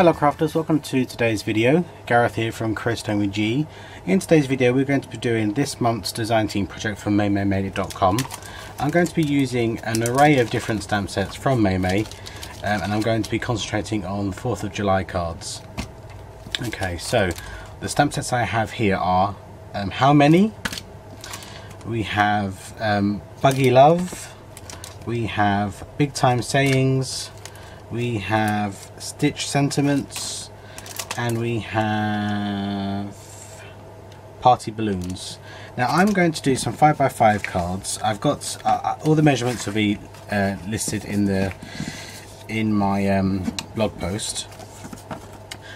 Hello crafters, welcome to today's video. Gareth here from Creatome with G. In today's video we're going to be doing this month's design team project from maymaymadeit.com. I'm going to be using an array of different stamp sets from Maymay, and I'm going to be concentrating on 4th of July cards. Okay, so the stamp sets I have here are How Many? We have Buggy Love, we have Big Time Sayings, we have Stitch Sentiments, and we have Party Balloons. Now I'm going to do some 5x5 cards. I've got all the measurements will be listed in my blog post.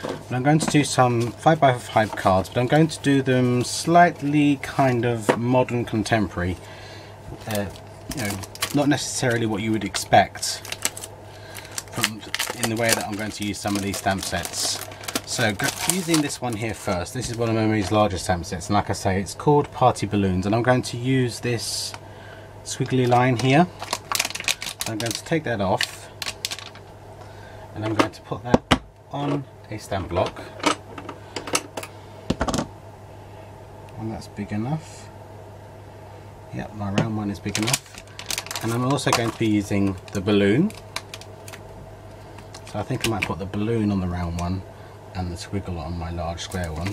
But I'm going to do some 5x5 cards, but I'm going to do them slightly kind of modern contemporary. You know, not necessarily what you would expect in the way that I'm going to use some of these stamp sets. So using this one here first, this is one of Maymay's largest stamp sets, and like I say, it's called Party Balloons, and I'm going to use this squiggly line here. So I'm going to take that off, and I'm going to put that on a stamp block, and that's big enough. Yep, my round one is big enough. And I'm also going to be using the balloon. So I think I might put the balloon on the round one and the squiggle on my large square one.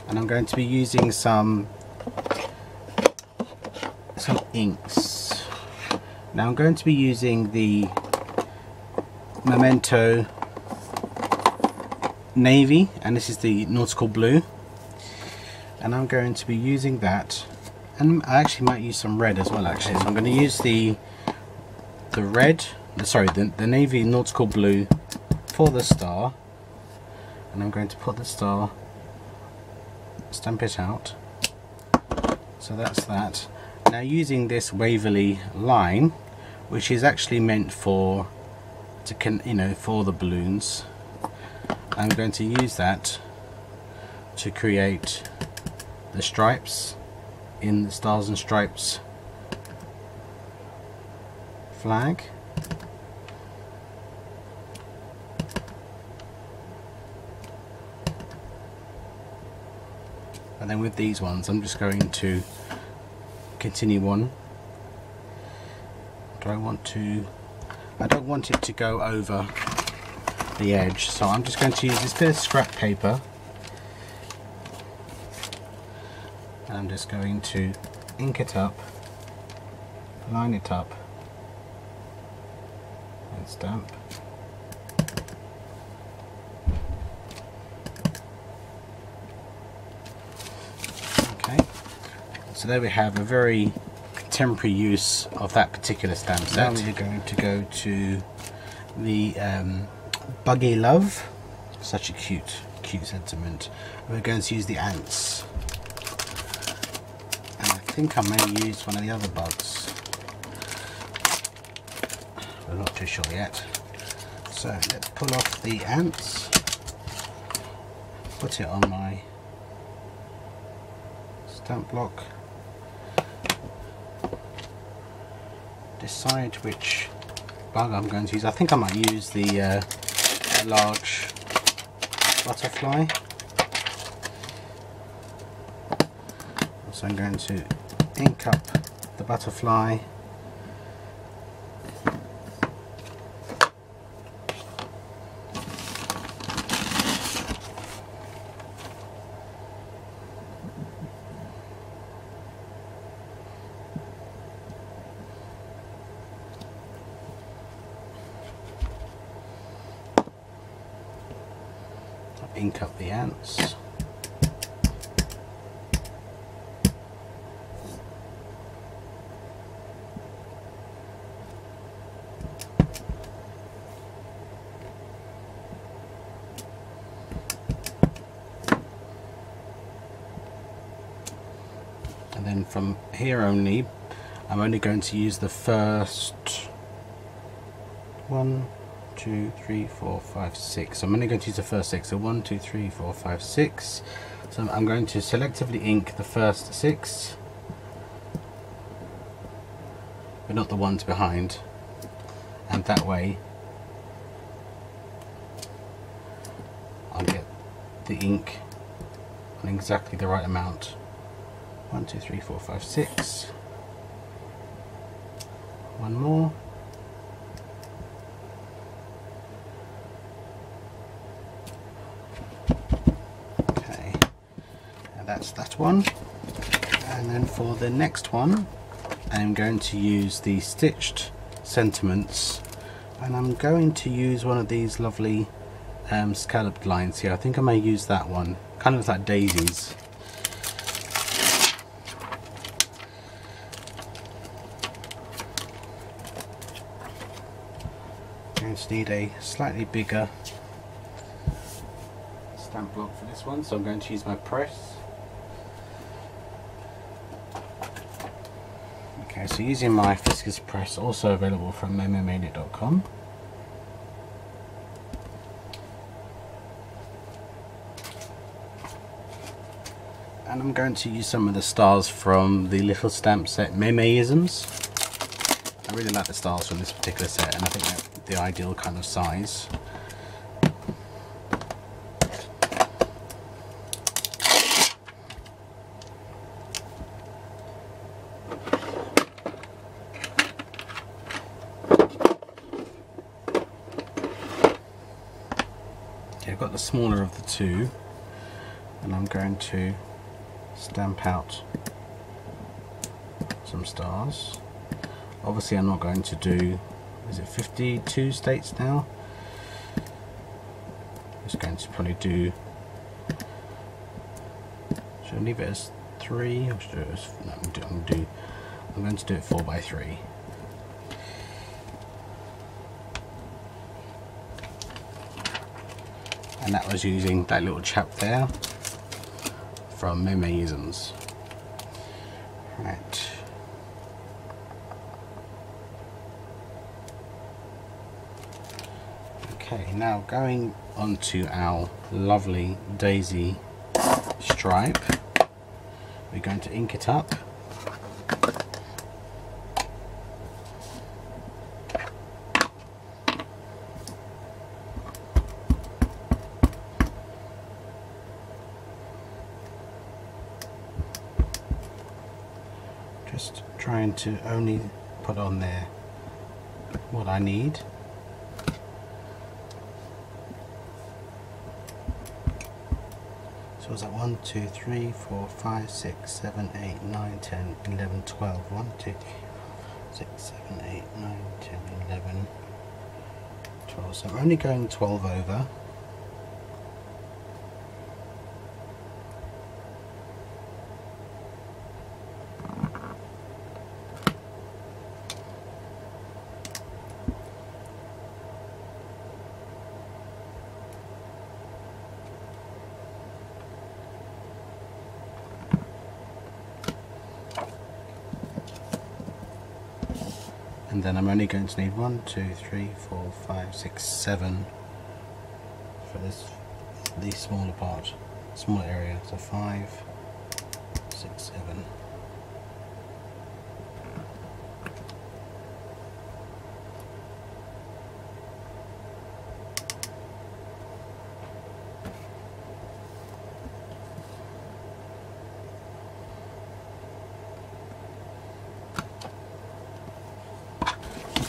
And I'm going to be using some inks. Now I'm going to be using the Memento Navy, and this is the Nautical Blue. And I'm going to be using that, and I actually might use some red as well actually. So I'm going to use the red, sorry, the Navy Nautical Blue for the star, and I'm going to put the star, stamp it out. So that's that. Now using this Waverly line, which is actually meant for for the balloons, I'm going to use that to create the stripes in the Stars and Stripes flag. And then with these ones I'm just going to continue on. I don't want it to go over the edge, so I'm just going to use this bit of scrap paper, and I'm just going to ink it up, line it up, and stamp. Okay, so there we have a very contemporary use of that particular stamp set. Now we're going to go to the Buggy Love, such a cute sentiment. We're going to use the ants, and I think I may use one of the other bugs. We're not too sure yet. So let's pull off the ants, put it on my stamp block, decide which bug I'm going to use. I think I might use the large butterfly. So I'm going to ink up the butterfly, ink up the ants, and then from here only I'm only going to use the first 1, 2, 3, 4, 5, 6. I'm only going to use the first 6. So 1, 2, 3, 4, 5, 6. So I'm going to selectively ink the first 6, but not the ones behind. And that way I'll get the ink on exactly the right amount. 1, 2, 3, 4, 5, 6. One more. Okay, and that's that one. And then for the next one, I'm going to use the stitched sentiments, and I'm going to use one of these lovely scalloped lines here. I think I may use that one. Kind of looks like daisies. I'm going to need a slightly bigger stamp block for this one, so I'm going to use my press. Okay, so using my viscous press, also available from MomoMadeIt.com. And I'm going to use some of the stars from the little stamp set Memeisms. I really like the stars from this particular set, and I think they're the ideal kind of size. Okay, I've got the smaller of the two, and I'm going to stamp out some stars. Obviously I'm not going to do, is it 52 states now? I'm just going to probably do, should I leave it as 3 or should I do it as, no, I'm going to do it 4 by 3. And that was using that little chap there from Memeisms. Right. Okay, now going on to our lovely daisy stripe, we're going to ink it up. Just trying to only put on there what I need. So was that 1, 2, 3, 4, 5, 6, 7, 8, 9, 10, 11, 12. 1, 2, 3, 4, 6, 7, 8, 9, 10, 11, 12. So I'm only going 12 over. And then I'm only going to need 1, 2, 3, 4, 5, 6, 7 for the smaller part, smaller area. So 5, 6, 7.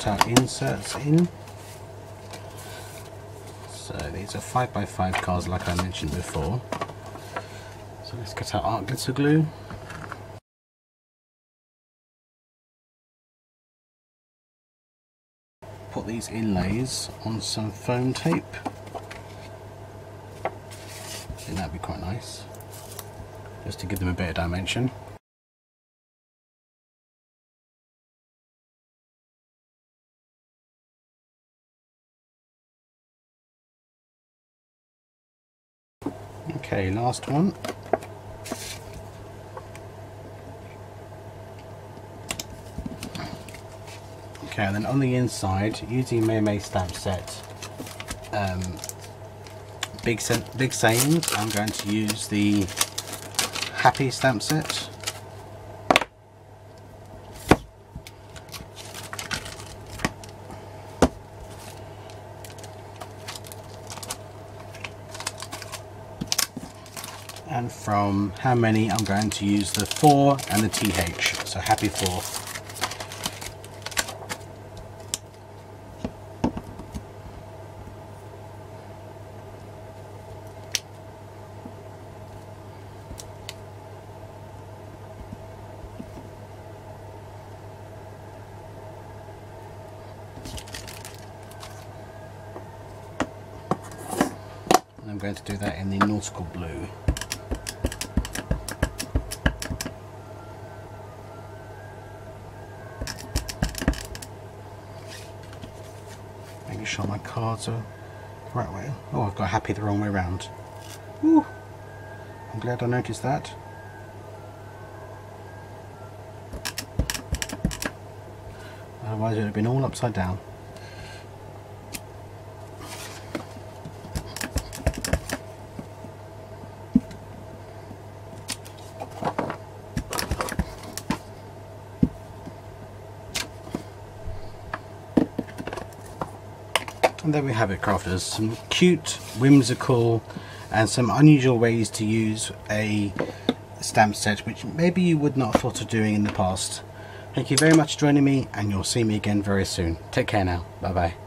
Our inserts in. So these are 5x5 cards like I mentioned before. So let's cut out art glitter glue. Put these inlays on some foam tape. I think that'd be quite nice, just to give them a bit of dimension. Okay, last one. Okay, and then on the inside, using Meme stamp set, big sayings, I'm going to use the Happy stamp set. And from how many, I'm going to use the 4 and the TH, so happy 4. And I'm going to do that in the nautical blue. Making sure my cards are the right way. Oh, I've got happy the wrong way round. Ooh, I'm glad I noticed that. Otherwise it would have been all upside down. And there we have it, crafters. Some cute, whimsical and some unusual ways to use a stamp set which maybe you would not have thought of doing in the past. Thank you very much for joining me, and you'll see me again very soon. Take care now. Bye bye.